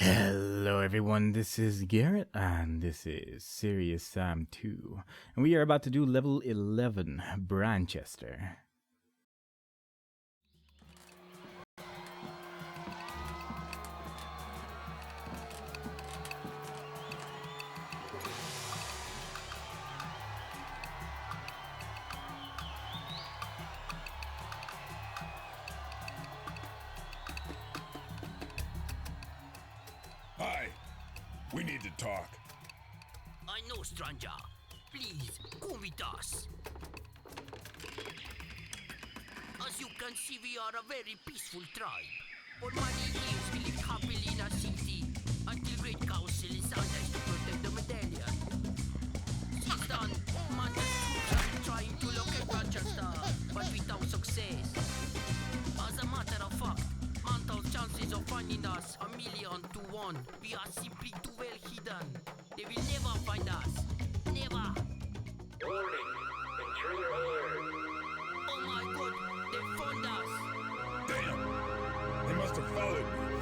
Hello everyone, this is Garrett and this is Serious Sam 2 and we are about to do level 11, Branchester. Hi. We need to talk. I know, stranger. Please, come with us. As you can see, we are a very peaceful tribe. For many years, we lived happily in a city until Great Council decided to protect the medallion. Since then, Mantel's troops have been trying to locate Branchester, but without success. As a matter of fact, Mantel's chances of finding us 1,000,000 to 1. We are simply too well hidden. They will never find us. Never. Warning! Intruder alert! Oh my god, they found us. Damn! They must have followed me.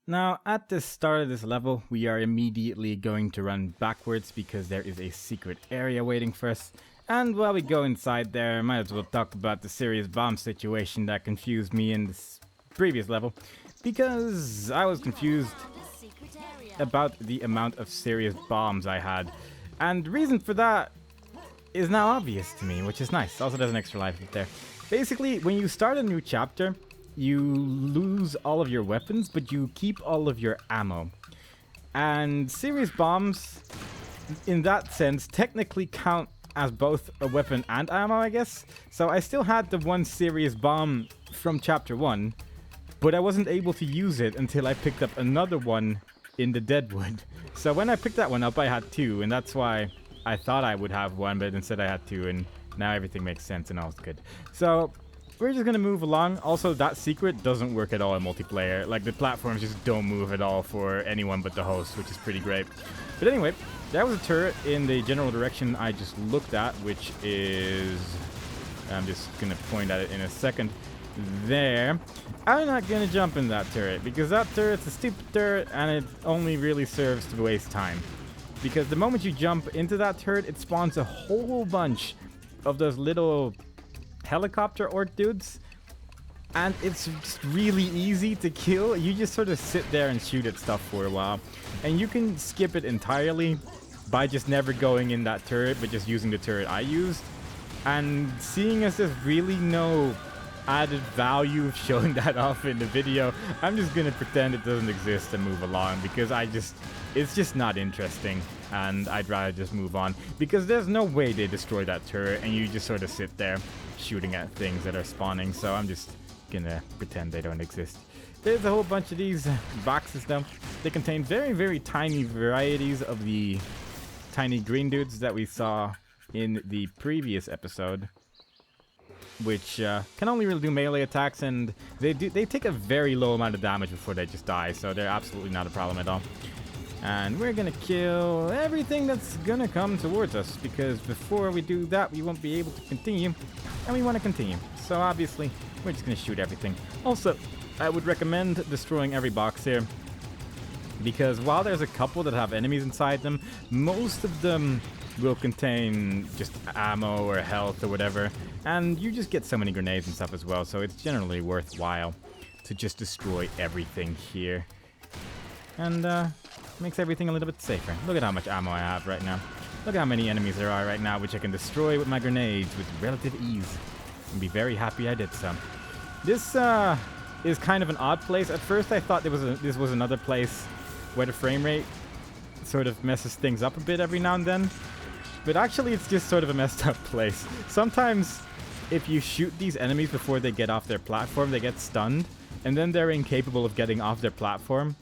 Now at the start of this level we are immediately going to run backwards because there is a secret area waiting for us. And while we go inside there, might as well talk about the serious bomb situation that confused me in this previous level. Because I was confused about the amount of serious bombs I had. And the reason for that is now obvious to me, which is nice. Also there's an extra life up there. Basically, when you start a new chapter, you lose all of your weapons, but you keep all of your ammo. And serious bombs, in that sense, technically count as both a weapon and ammo, I guess. So I still had the one serious bomb from chapter 1, but I wasn't able to use it until I picked up another one in the Deadwood. So when I picked that one up, I had 2, and that's why I thought I would have 1, but instead I had 2, and now everything makes sense and all's good. So we're just gonna move along. Also, that secret doesn't work at all in multiplayer. Like, the platforms just don't move at all for anyone but the host, which is pretty great. But anyway, there was a turret in the general direction I just looked at, which is... I'm just gonna point at it in a second. There. I'm not gonna jump in that turret, because that turret's a stupid turret, and it only really serves to waste time. Because the moment you jump into that turret, it spawns a whole bunch of those little helicopter orc dudes, and it's just really easy to kill. You just sort of sit there and shoot at stuff for a while, and you can skip it entirely by just never going in that turret, but just using the turret I used. And seeing as there's really no added value of showing that off in the video, I'm just gonna pretend it doesn't exist and move along, because it's just not interesting, and I'd rather just move on, because there's no way they destroy that turret and you just sort of sit there shooting at things that are spawning. So I'm just gonna pretend they don't exist. There's a whole bunch of these boxes though. They contain very, very tiny varieties of the tiny green dudes that we saw in the previous episode, which can only really do melee attacks, and they take a very low amount of damage before they just die, so they're absolutely not a problem at all. And we're gonna kill everything that's gonna come towards us, because before we do that we won't be able to continue, and we want to continue, so obviously we're just gonna shoot everything. Also, I would recommend destroying every box here, because while there's a couple that have enemies inside them, most of them will contain just ammo or health or whatever, and you just get so many grenades and stuff as well, so it's generally worthwhile to just destroy everything here. And makes everything a little bit safer. Look at how much ammo I have right now. Look at how many enemies there are right now, which I can destroy with my grenades with relative ease. And be very happy I did so. This is kind of an odd place. At first I thought this was another place where the frame rate sort of messes things up a bit every now and then. But actually it's just sort of a messed up place. Sometimes if you shoot these enemies before they get off their platform, they get stunned, and then they're incapable of getting off their platform.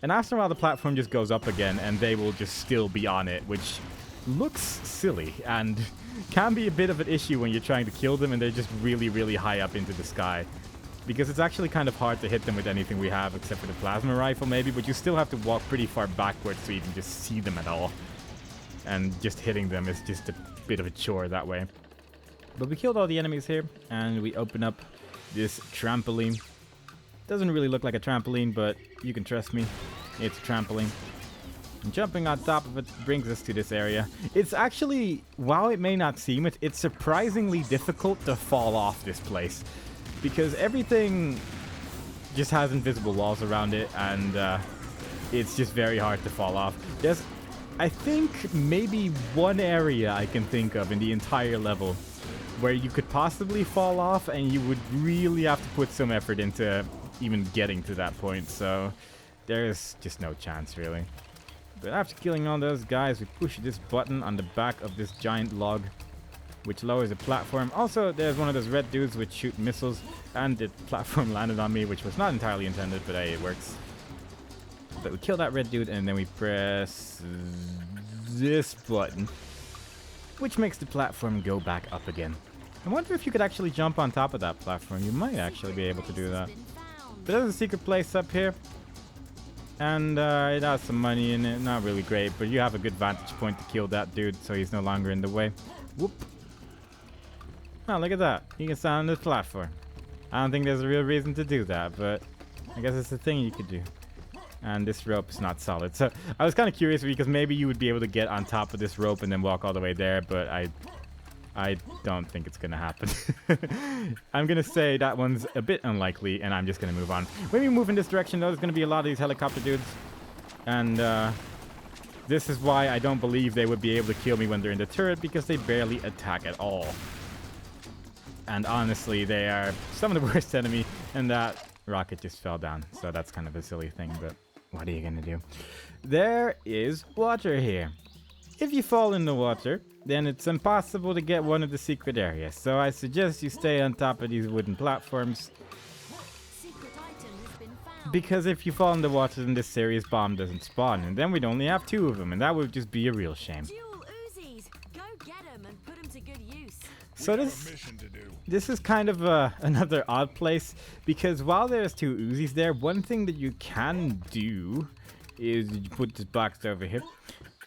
And after a while the platform just goes up again and they will just still be on it, which looks silly and can be a bit of an issue when you're trying to kill them and they're just really, really high up into the sky. Because it's actually kind of hard to hit them with anything we have except for the plasma rifle maybe, but you still have to walk pretty far backwards to even just see them at all. And just hitting them is just a bit of a chore that way. But we killed all the enemies here, and we open up this trampoline. Doesn't really look like a trampoline, but you can trust me. It's a trampoline. And jumping on top of it brings us to this area. It's actually, while it may not seem it, it's surprisingly difficult to fall off this place. Because everything just has invisible walls around it, and it's just very hard to fall off. There's, I think, maybe one area I can think of in the entire level where you could possibly fall off, and you would really have to put some effort into even getting to that point. So there's just no chance, really. But after killing all those guys, we push this button on the back of this giant log, which lowers the platform. Also, there's one of those red dudes which shoot missiles, and the platform landed on me, which was not entirely intended, but hey, it works. But we kill that red dude, and then we press this button, which makes the platform go back up again. I wonder if you could actually jump on top of that platform. You might actually be able to do that. But there's a secret place up here, and it has some money in it. Not really great, but you have a good vantage point to kill that dude, so he's no longer in the way. Whoop. Oh, look at that. You can stand on the platform. I don't think there's a real reason to do that, but I guess it's a thing you could do. And this rope is not solid. So I was kind of curious because maybe you would be able to get on top of this rope and then walk all the way there, but I don't think it's going to happen. I'm going to say that one's a bit unlikely, and I'm just going to move on. When we move in this direction, though, there's going to be a lot of these helicopter dudes. And this is why I don't believe they would be able to kill me when they're in the turret, because they barely attack at all. And honestly, they are some of the worst enemy, and that rocket just fell down. So that's kind of a silly thing, but what are you going to do? There is water here. If you fall in the water, then it's impossible to get one of the secret areas. So I suggest you stay on top of these wooden platforms. Because if you fall in the water, then this serious bomb doesn't spawn. And then we'd only have 2 of them, and that would just be a real shame. Dual Uzis. Go get them and put them to good use. So this is kind of another odd place, because while there's 2 Uzis there, one thing that you can do is you put this box over here,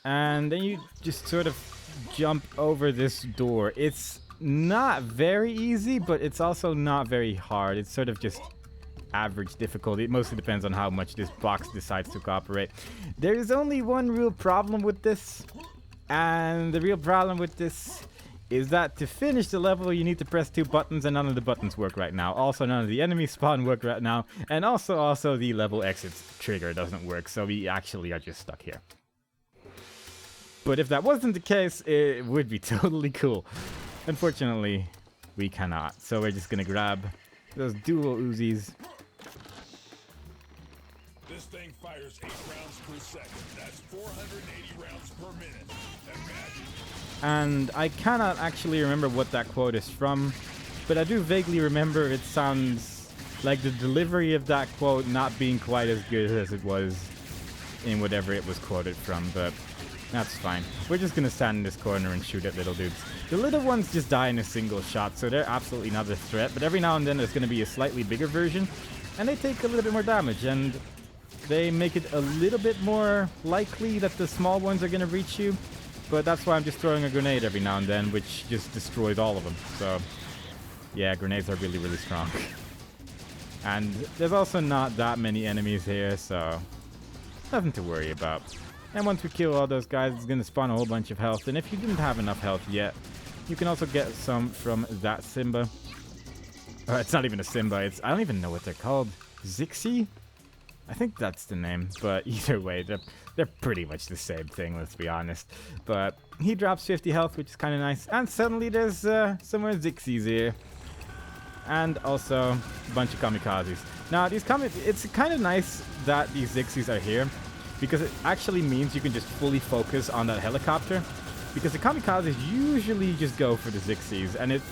and then you just sort of jump over this door. It's not very easy, but it's also not very hard. It's sort of just average difficulty. It mostly depends on how much this box decides to cooperate. There is only one real problem with this, and the real problem with this is that to finish the level, you need to press 2 buttons, and none of the buttons work right now. Also, none of the enemy spawn work right now, and also the level exit trigger doesn't work, so we actually are just stuck here. But if that wasn't the case, it would be totally cool. Unfortunately, we cannot, so we're just gonna grab those dual Uzis. This thing fires 8 rounds per second. That's 480 rounds per minute. Imagine. And I cannot actually remember what that quote is from, but I do vaguely remember it sounds like the delivery of that quote not being quite as good as it was in whatever it was quoted from, but that's fine. We're just gonna stand in this corner and shoot at little dudes. The little ones just die in a single shot, so they're absolutely not a threat, but every now and then there's gonna be a slightly bigger version, and they take a little bit more damage, and they make it a little bit more likely that the small ones are gonna reach you. But that's why I'm just throwing a grenade every now and then, which just destroys all of them. So, yeah, grenades are really, really strong. And there's also not that many enemies here, so nothing to worry about. And once we kill all those guys, it's going to spawn a whole bunch of health. And if you didn't have enough health yet, you can also get some from that Simba. It's not even a Simba. I don't even know what they're called. Zixi? I think that's the name, but either way, they're pretty much the same thing, let's be honest. But he drops 50 health, which is kind of nice. And suddenly there's some more Zixis here. And also a bunch of kamikazes. Now, it's kind of nice that these Zixis are here, because it actually means you can just fully focus on that helicopter. Because the kamikazes usually just go for the Zixis, and it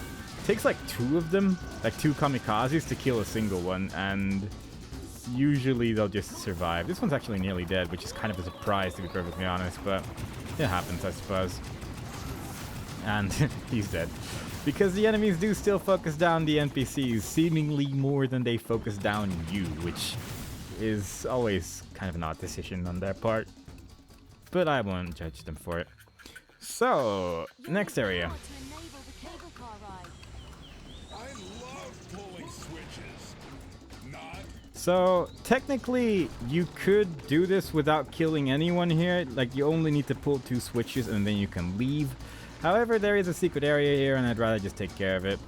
takes like 2 of them, like 2 kamikazes to kill a single one, and usually they'll just survive. This one's actually nearly dead, which is kind of a surprise, to be perfectly honest, but it happens, I suppose. And he's dead. Because the enemies do still focus down the NPCs, seemingly more than they focus down you, which is always kind of an odd decision on their part. But I won't judge them for it. So, next area. I love pulling switches. Not So technically you could do this without killing anyone here. Like, you only need to pull 2 switches and then you can leave. However, there is a secret area here and I'd rather just take care of it.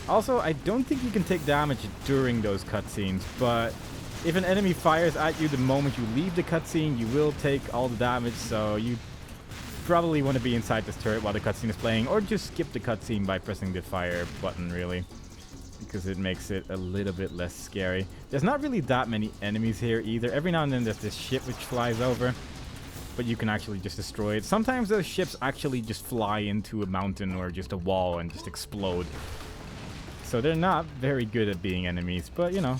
Also, I don't think you can take damage during those cutscenes, but if an enemy fires at you the moment you leave the cutscene, you will take all the damage, so you probably want to be inside this turret while the cutscene is playing, or just skip the cutscene by pressing the fire button, really, because it makes it a little bit less scary. There's not really that many enemies here either. Every now and then there's this ship which flies over, but you can actually just destroy it. Sometimes those ships actually just fly into a mountain or just a wall and just explode. So they're not very good at being enemies, but you know,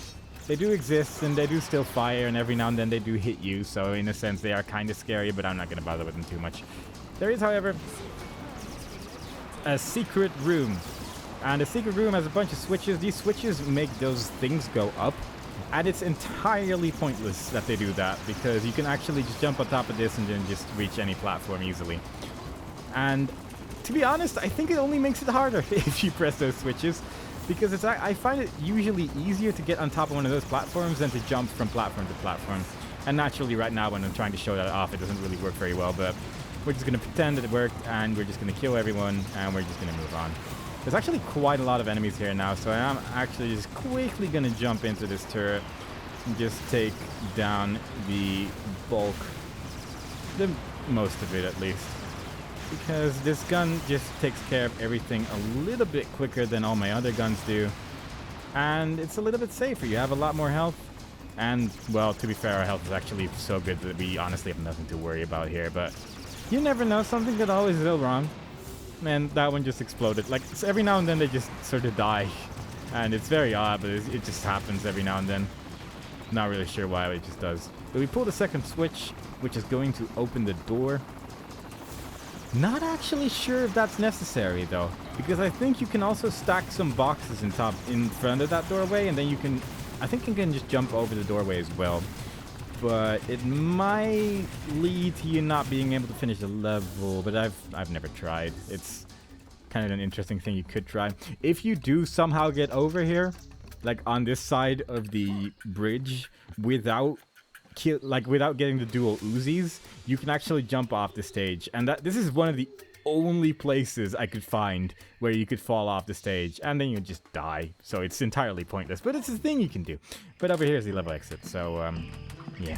they do exist and they do still fire, and every now and then they do hit you, so in a sense they are kind of scary, but I'm not going to bother with them too much. There is, however, a secret room, and the secret room has a bunch of switches. These switches make those things go up, and it's entirely pointless that they do that, because you can actually just jump on top of this and then just reach any platform easily. And to be honest, I think it only makes it harder if you press those switches, because it's, I find it usually easier to get on top of one of those platforms than to jump from platform to platform. And naturally right now when I'm trying to show that off, it doesn't really work very well, but we're just going to pretend that it worked, and we're just going to kill everyone, and we're just going to move on. There's actually quite a lot of enemies here now, so I am actually just quickly going to jump into this turret and just take down the bulk, the most of it at least. Because this gun just takes care of everything a little bit quicker than all my other guns do. And it's a little bit safer. You have a lot more health. And, well, to be fair, our health is actually so good that we honestly have nothing to worry about here. But you never know. Something could always go wrong. Man, that one just exploded. Like, so every now and then they just sort of die. And it's very odd, but it just happens every now and then. Not really sure why, but it just does. But we pull the second switch, which is going to open the door. Not actually sure if that's necessary though, because I think you can also stack some boxes in front of that doorway, and then you can, I think you can just jump over the doorway as well. But it might lead to you not being able to finish the level, but I've never tried. It's kind of an interesting thing you could try. If you do somehow get over here, like on this side of the bridge, without getting the dual Uzis, you can actually jump off the stage, and this is one of the only places I could find where you could fall off the stage and then you just die, so it's entirely pointless, but it's a thing you can do. But over here is the level exit, so yeah.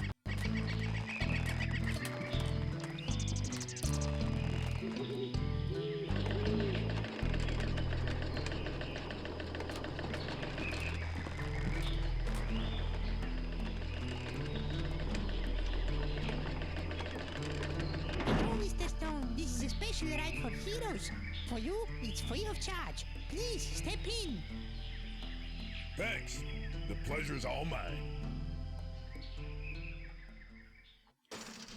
Ride for heroes. For you, it's free of charge. Please step in. Thanks. The pleasure's all mine.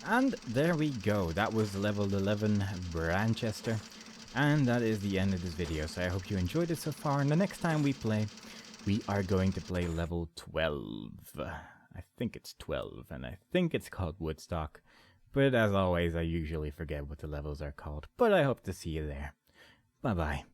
And there we go. That was level 11 Branchester. And that is the end of this video. So I hope you enjoyed it so far. And the next time we play, we are going to play level 12. I think it's 12, and I think it's called Woodstock. But as always, I usually forget what the levels are called. But I hope to see you there. Bye-bye.